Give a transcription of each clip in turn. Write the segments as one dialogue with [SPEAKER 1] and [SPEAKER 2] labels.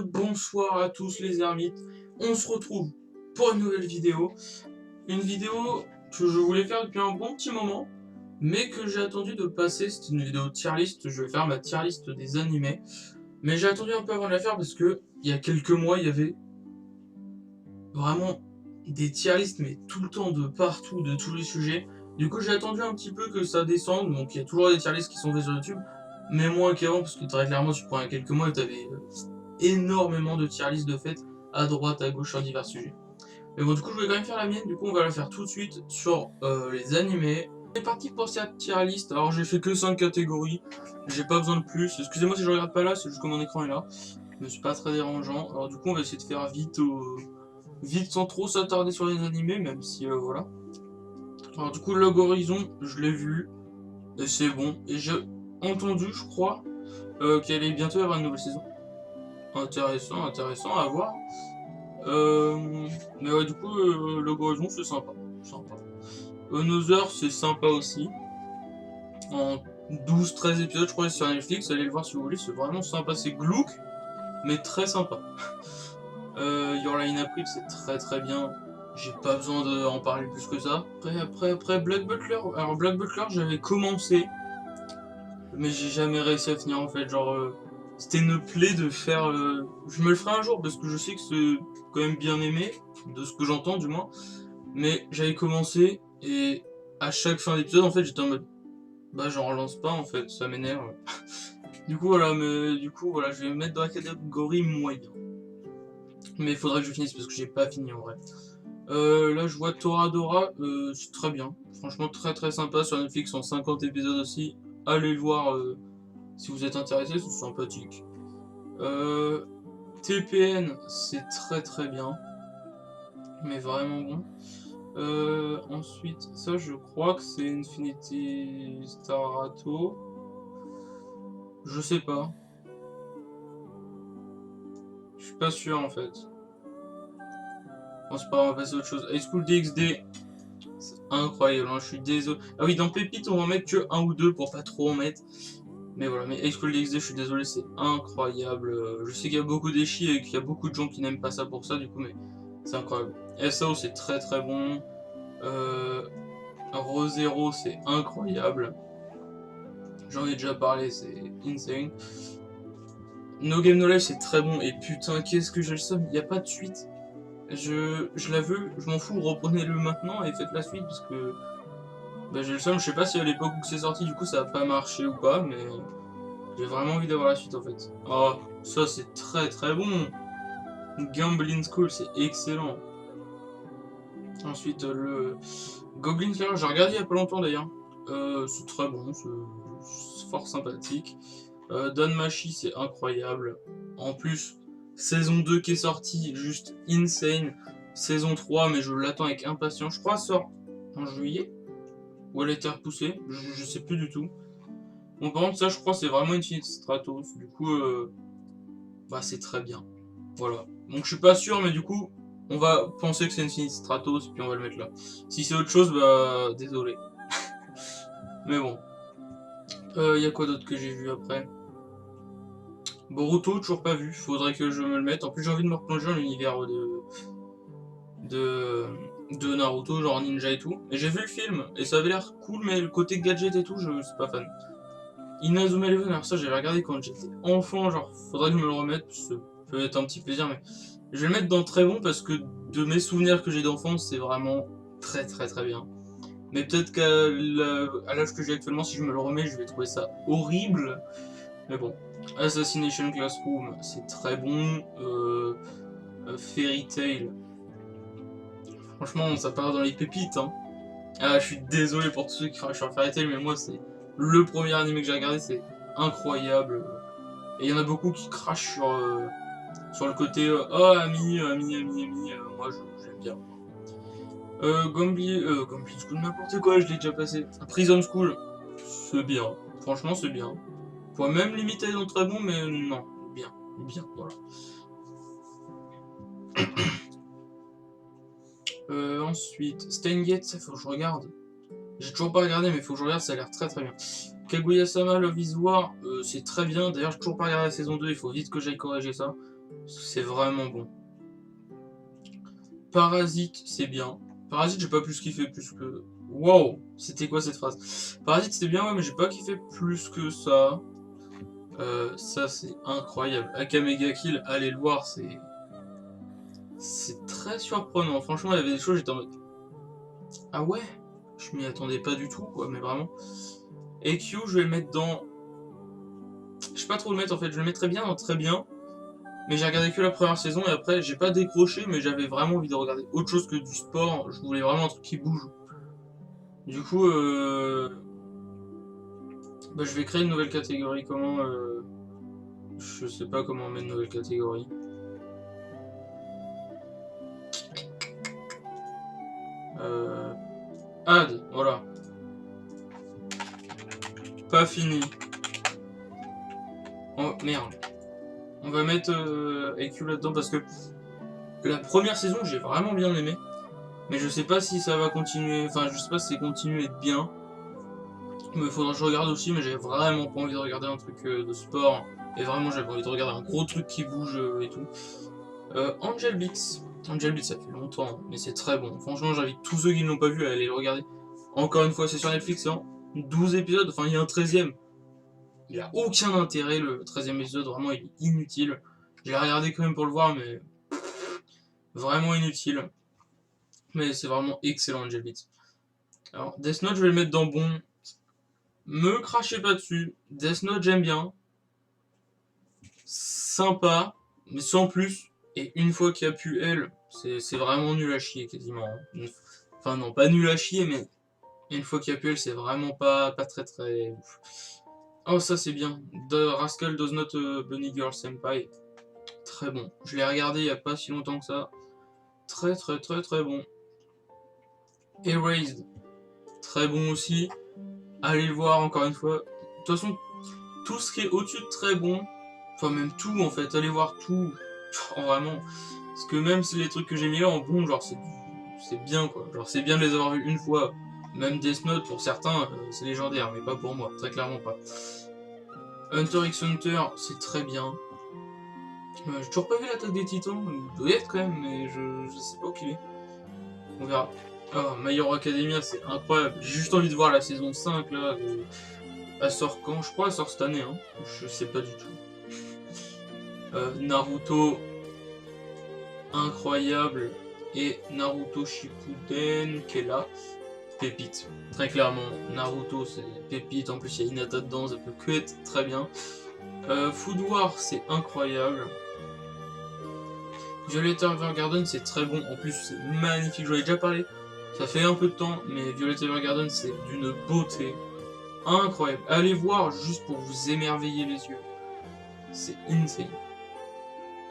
[SPEAKER 1] bonsoir à tous les ermites, on se retrouve pour une nouvelle vidéo. Une vidéo que je voulais faire depuis un bon petit moment, mais que j'ai attendu de passer, c'est une vidéo tier list, je vais faire ma tier list des animés. Mais j'ai attendu un peu avant de la faire parce que, il y a quelques mois, il y avait vraiment des tier lists, mais tout le temps, de partout, de tous les sujets. Du coup, j'ai attendu un petit peu que ça descende, donc il y a toujours des tier lists qui sont faits sur YouTube, mais moins qu'avant, parce que très clairement, tu prends il y a quelques mois et t'avais énormément de tier list de fait, à droite, à gauche, sur divers sujets. Mais bon, du coup, je voulais quand même faire la mienne, du coup, on va la faire tout de suite sur les animés. On est parti pour cette tier list, alors j'ai fait que 5 catégories, j'ai pas besoin de plus. Excusez-moi si je regarde pas là, c'est juste que mon écran est là, mais c'est pas très dérangeant. Alors du coup, on va essayer de faire vite, vite sans trop s'attarder sur les animés, même si voilà. Alors du coup, Log Horizon, je l'ai vu, et c'est bon, et j'ai entendu, je crois, qu'il allait bientôt y avoir une nouvelle saison. Intéressant, intéressant à voir. Mais ouais, du coup, Log Horizon, c'est sympa. Sympa. Another, c'est sympa aussi. En 12-13 épisodes, je crois, sur Netflix, allez le voir si vous voulez, c'est vraiment sympa. C'est glauque, mais très sympa. Your Line April, c'est très très bien. J'ai pas besoin d'en parler plus que ça. Après, Black Butler. Alors, Black Butler, j'avais commencé, mais j'ai jamais réussi à finir en fait. Genre, c'était une plaie de faire. Je me le ferai un jour parce que je sais que c'est quand même bien aimé, de ce que j'entends du moins. Mais j'avais commencé et à chaque fin d'épisode, en fait, j'étais en mode bah, j'en relance pas en fait, ça m'énerve. Du coup, voilà, je vais me mettre dans la catégorie moyen. Mais il faudra que je finisse parce que j'ai pas fini en vrai. Là, je vois Toradora, c'est très bien. Franchement, très très sympa sur Netflix en 50 épisodes aussi. Allez le voir si vous êtes intéressé, c'est sympathique. TPN, c'est très très bien. Mais vraiment bon. Ensuite, ça je crois que c'est Infinity Starato. Je sais pas. Je suis pas sûr en fait. Bon, c'est pas grave, on va passer à autre chose. High School DxD, c'est incroyable, hein, je suis désolé. Ah oui, dans Pépite, on va en mettre que un ou deux pour pas trop en mettre. Mais voilà, mais High School DxD, je suis désolé, c'est incroyable. Je sais qu'il y a beaucoup d'échis et qu'il y a beaucoup de gens qui n'aiment pas ça pour ça, du coup, mais c'est incroyable. SAO, c'est très très bon. Re:Zero, c'est incroyable. J'en ai déjà parlé, c'est insane. No Game No Life, c'est très bon. Et putain, qu'est-ce que j'ai le seum, il n'y a pas de suite. Je la veux, je m'en fous, reprenez-le maintenant et faites la suite parce que bah, j'ai le seum, je sais pas si à l'époque où c'est sorti du coup ça a pas marché ou pas, mais j'ai vraiment envie d'avoir la suite en fait. Oh, ça c'est très très bon. Gambling School, c'est excellent. Ensuite le Goblin Slayer, j'ai regardé il y a pas longtemps d'ailleurs. C'est très bon, c'est fort sympathique. Danmachi, c'est incroyable. En plus, saison 2 qui est sortie, juste insane. Saison 3, mais je l'attends avec impatience. Je crois qu'elle sort en juillet. Ou elle a été repoussée, je sais plus du tout. Bon, par contre, ça, je crois, c'est vraiment Infinite Stratos. Du coup, bah, c'est très bien. Voilà. Donc, je suis pas sûr, mais du coup, on va penser que c'est Infinite Stratos, puis on va le mettre là. Si c'est autre chose, bah, désolé. Mais bon. Y a quoi d'autre que j'ai vu après? Boruto, toujours pas vu, faudrait que je me le mette. En plus, j'ai envie de me replonger dans l'univers de Naruto, genre ninja et tout. Et j'ai vu le film, et ça avait l'air cool, mais le côté gadget et tout, je suis pas fan. Inazuma Eleven, alors ça, j'avais regardé quand j'étais enfant, genre, faudrait que je me le remette, ça peut être un petit plaisir, mais je vais le mettre dans très bon parce que de mes souvenirs que j'ai d'enfance, c'est vraiment très très très bien. Mais peut-être qu'à l'âge que j'ai actuellement, si je me le remets, je vais trouver ça horrible. Mais bon. Assassination Classroom, c'est très bon. Fairy Tail, franchement, ça part dans les pépites. Hein. Ah, je suis désolé pour tous ceux qui crachent sur Fairy Tail, mais moi, c'est le premier animé que j'ai regardé, c'est incroyable. Et il y en a beaucoup qui crachent sur le côté oh, ami, ami, ami, ami. Moi, j'aime bien. Gambling School, n'importe quoi, je l'ai déjà passé. Prison School, c'est bien. Franchement, c'est bien. Faut même limiter dans très bon, mais non, bien, bien, voilà. Ensuite, Steingate, ça faut que je regarde. J'ai toujours pas regardé, mais faut que je regarde, ça a l'air très très bien. Kaguya-sama Love is War, c'est très bien. D'ailleurs, j'ai toujours pas regardé la saison 2, il faut vite que j'aille corriger ça. C'est vraiment bon. Parasite, c'est bien. Parasite, j'ai pas plus kiffé plus que... Wow, c'était quoi cette phrase? Parasite, c'était bien, ouais, mais j'ai pas kiffé plus que ça. Ça, c'est incroyable. Akame ga Kill, allez le voir, c'est très surprenant. Franchement, il y avait des choses, j'étais en mode... Ah ouais? Je m'y attendais pas du tout, quoi, mais vraiment. Et Q, je vais le mettre dans... Je sais pas trop le mettre, en fait. Je le mettrais bien dans très bien. Mais j'ai regardé que la première saison et après j'ai pas décroché, mais j'avais vraiment envie de regarder autre chose que du sport. Je voulais vraiment un truc qui bouge. Du coup, bah, je vais créer une nouvelle catégorie. Comment je sais pas comment on met une nouvelle catégorie. Add, voilà. Pas fini. Oh merde. On va mettre EQ là-dedans parce que la première saison j'ai vraiment bien aimé. Mais je sais pas si ça va continuer. Enfin, je sais pas si c'est continuer d'être bien. Il faudra que je regarde aussi, mais j'ai vraiment pas envie de regarder un truc de sport. Et vraiment, j'avais envie de regarder un gros truc qui bouge et tout. Angel Beats. Angel Beats, ça fait longtemps, mais c'est très bon. Franchement, j'invite tous ceux qui ne l'ont pas vu à aller le regarder. Encore une fois, c'est sur Netflix, hein. 12 épisodes, enfin, il y a un 13e. Il a aucun intérêt, le 13e épisode, vraiment, il est inutile. J'ai regardé quand même pour le voir, mais vraiment inutile. Mais c'est vraiment excellent, Angel Beats. Alors, Death Note, je vais le mettre dans bon. Me crachez pas dessus. Death Note, j'aime bien. Sympa, mais sans plus. Et une fois qu'il y a pu elle, c'est vraiment nul à chier quasiment. Enfin non, pas nul à chier, mais une fois qu'il y a pu elle, c'est vraiment pas très très ouf. Oh ça c'est bien. The Rascal Does Not Bunny Girl Senpai. Très bon. Je l'ai regardé il y a pas si longtemps que ça. Très très très très bon. Erased. Très bon aussi. Allez le voir encore une fois. De toute façon, tout ce qui est au-dessus de très bon, enfin même tout en fait, allez voir tout. Vraiment. Parce que même si les trucs que j'ai mis là en bon, genre c'est bien quoi. Genre c'est bien de les avoir vus une fois. Même Death Note pour certains, c'est légendaire, mais pas pour moi, très clairement pas. Hunter x Hunter, c'est très bien. J'ai toujours pas vu l'attaque des titans, il doit y être quand même, mais je sais pas où qu'il est. On verra. Ah, My Hero Academia, c'est incroyable. J'ai juste envie de voir la saison 5 là. Elle sort quand? Je crois qu'elle sort cette année, hein. Je sais pas du tout. Naruto, incroyable. Et Naruto Shippuden qui est là. Pépite. Très clairement, Naruto c'est pépite. En plus, il y a Hinata dedans, ça peut que être très bien. Food War, c'est incroyable. Violet Evergarden, c'est très bon. En plus, c'est magnifique. J'en ai déjà parlé. Ça fait un peu de temps, mais Violet Evergarden, c'est d'une beauté incroyable. Allez voir juste pour vous émerveiller les yeux. C'est insane.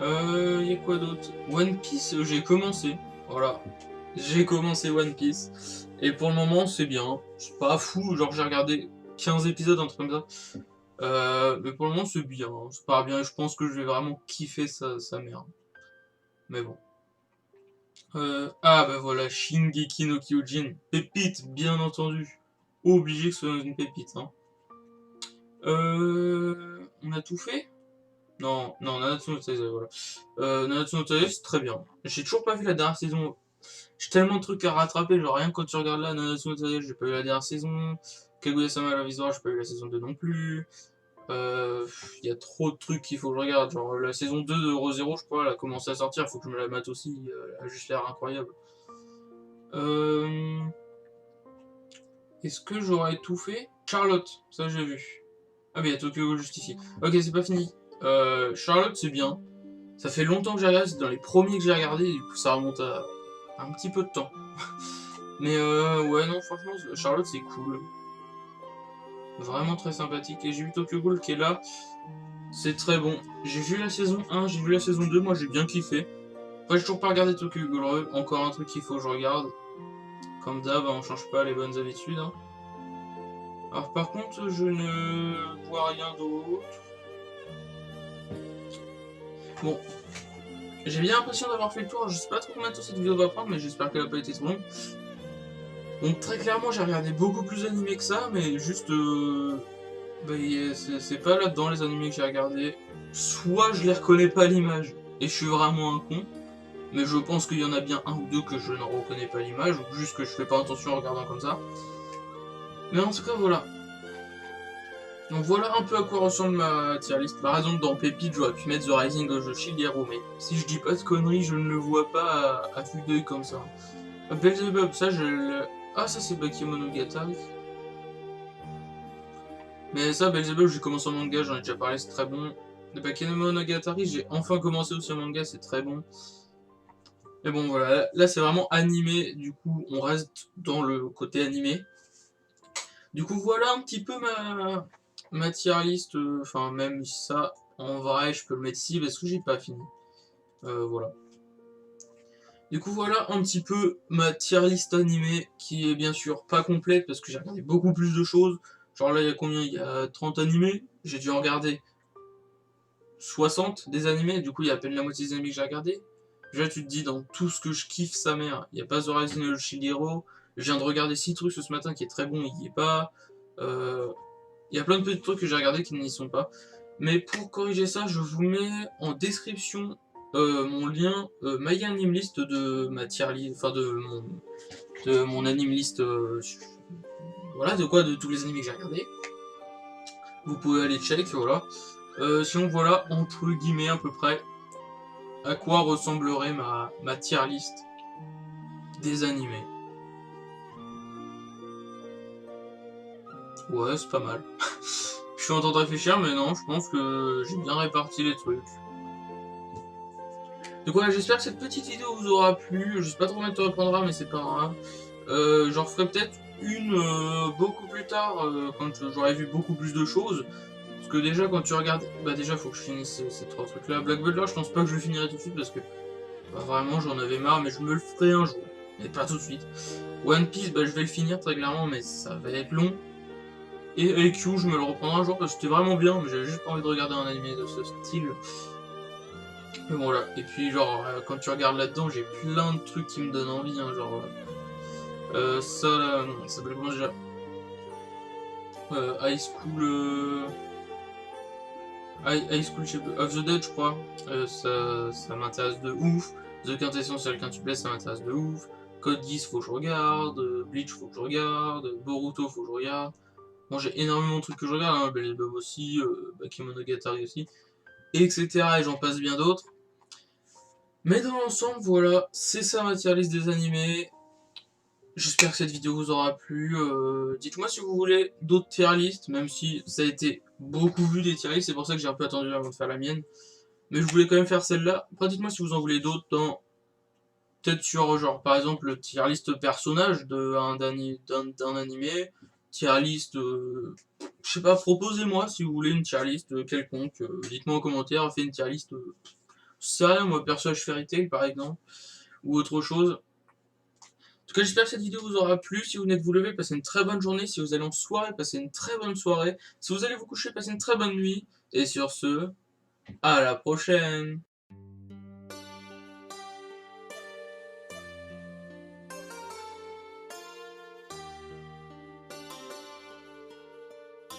[SPEAKER 1] Y a quoi d'autre? One Piece, j'ai commencé. Voilà. J'ai commencé One Piece. Et pour le moment, c'est bien. C'est pas fou. Genre, j'ai regardé 15 épisodes, un truc comme ça. Mais pour le moment, c'est bien. C'est pas bien. Je pense que je vais vraiment kiffer sa mère. Mais bon. Ah bah voilà, Shingeki no Kyojin. Pépite, bien entendu. Obligé que ce soit une pépite. Hein. On a tout fait? Non, non, Nanatsu no Taizai, voilà. Nanatsu no Taizai, c'est très bien. J'ai toujours pas vu la dernière saison. J'ai tellement de trucs à rattraper, genre rien que quand tu regardes là, Nanatsu no Taizai, j'ai pas eu la dernière saison. Kaguya-sama la Visual, j'ai pas eu la saison 2 non plus. Il y a trop de trucs qu'il faut que je regarde. Genre la saison 2 de Re:Zero, je crois, elle a commencé à sortir, il faut que je me la mate aussi. Elle a juste l'air incroyable. Est-ce que j'aurais tout fait? Charlotte, ça j'ai vu. Ah mais il y a Tokyo Ghoul juste ici. Ok, c'est pas fini. Charlotte, c'est bien. Ça fait longtemps que j'ai regardé, c'est dans les premiers que j'ai regardé, et du coup ça remonte à un petit peu de temps. Mais ouais, non, franchement, Charlotte, c'est cool. Vraiment très sympathique. Et j'ai vu Tokyo Ghoul qui est là. C'est très bon. J'ai vu la saison 1, j'ai vu la saison 2, moi j'ai bien kiffé. Après, j'ai toujours pas regardé Tokyo Ghoul. Encore un truc qu'il faut que je regarde. Comme d'hab, on change pas les bonnes habitudes. Hein. Alors par contre, je ne vois rien d'autre. Bon, j'ai bien l'impression d'avoir fait le tour. Je sais pas trop combien de temps cette vidéo va prendre, mais j'espère qu'elle a pas été trop longue. Donc très clairement, j'ai regardé beaucoup plus d'animés que ça, mais juste... bah, c'est pas là-dedans les animés que j'ai regardé. Soit je les reconnais pas à l'image. et je suis vraiment un con. Mais je pense qu'il y en a bien un ou deux que je ne reconnais pas l'image, ou juste que je fais pas attention en regardant comme ça. Mais en tout cas, voilà. Donc voilà un peu à quoi ressemble ma tier list. Par exemple, dans Pépite, j'aurais pu mettre The Rising of the Shield Hero, mais si je dis pas de conneries, je ne le vois pas à vue d'œil comme ça. Beelzebub, ça je le... Ah, ça c'est Bakemonogatari. Mais ça, Beelzebub, j'ai commencé en manga, j'en ai déjà parlé, c'est très bon. De Bakemonogatari, j'ai enfin commencé aussi en manga, c'est très bon. Mais bon, voilà, là c'est vraiment animé, du coup, on reste dans le côté animé. Du coup, voilà un petit peu ma tier list. Enfin, même ça, en vrai, je peux le mettre ici parce que j'ai pas fini. Voilà. Du coup, voilà un petit peu ma tier list animée qui est bien sûr pas complète parce que j'ai regardé beaucoup plus de choses. Genre là, il y a combien? Il y a 30 animés. J'ai dû en regarder 60 des animés. Du coup, il y a à peine la moitié des animés que j'ai regardé. Déjà, tu te dis, dans tout ce que je kiffe sa mère, il n'y a pas The Rising of the Shield Hero. Je viens de regarder Citrus ce matin qui est très bon, il y est pas. Il y a plein de petits trucs que j'ai regardé qui n'y sont pas. Mais pour corriger ça, je vous mets en description mon lien, my anime list de ma tier list, enfin de mon anime list, voilà, de tous les animés que j'ai regardés. Vous pouvez aller check, voilà. Sinon, voilà, entre guillemets, à peu près, à quoi ressemblerait ma tier list des animés. Ouais, c'est pas mal. Je suis en train de réfléchir, mais non, je pense que j'ai bien réparti les trucs. Donc voilà, j'espère que cette petite vidéo vous aura plu. Je sais pas trop combien de temps elle prendra, mais c'est pas grave. J'en ferai peut-être une beaucoup plus tard, quand j'aurai vu beaucoup plus de choses. Parce que déjà, quand tu regardes... Bah déjà, faut que je finisse ces trois trucs-là. Black Butler, je pense pas que je le finirai tout de suite, parce que bah, vraiment, j'en avais marre, mais je me le ferai un jour. Mais pas tout de suite. One Piece, bah je vais le finir très clairement, mais ça va être long. Et AQ, je me le reprendrai un jour, parce que c'était vraiment bien, mais j'avais juste pas envie de regarder un anime de ce style. Mais voilà, et puis genre, quand tu regardes là-dedans, j'ai plein de trucs qui me donnent envie, hein, genre... ça s'appelle comment déjà? High School... High School of the Dead, je crois. Ça m'intéresse de ouf. The Quintessential Quintuplet, ça m'intéresse de ouf. Code Geass, faut que je regarde. Bleach, faut que je regarde. Boruto, faut que je regarde. Bon, j'ai énormément de trucs que je regarde, hein. Beelzebub aussi, Bakemonogatari aussi, etc. Et j'en passe bien d'autres. Mais dans l'ensemble, voilà, c'est ça ma tier list des animés. J'espère que cette vidéo vous aura plu. Dites-moi si vous voulez d'autres tier lists, même si ça a été beaucoup vu des tier lists, c'est pour ça que j'ai un peu attendu avant de faire la mienne. Mais je voulais quand même faire celle-là. Après, dites-moi si vous en voulez d'autres dans... Peut-être sur, genre, par exemple, le tier list personnage d'un animé. Tier list... je sais pas, proposez-moi si vous voulez une tier list quelconque. Dites-moi en commentaire, faites une tier list... ça, moi, personnage Fairy Tail, par exemple. Ou autre chose. En tout cas, j'espère que cette vidéo vous aura plu. Si vous venez de vous lever, passez une très bonne journée. Si vous allez en soirée, passez une très bonne soirée. Si vous allez vous coucher, passez une très bonne nuit. Et sur ce, à la prochaine!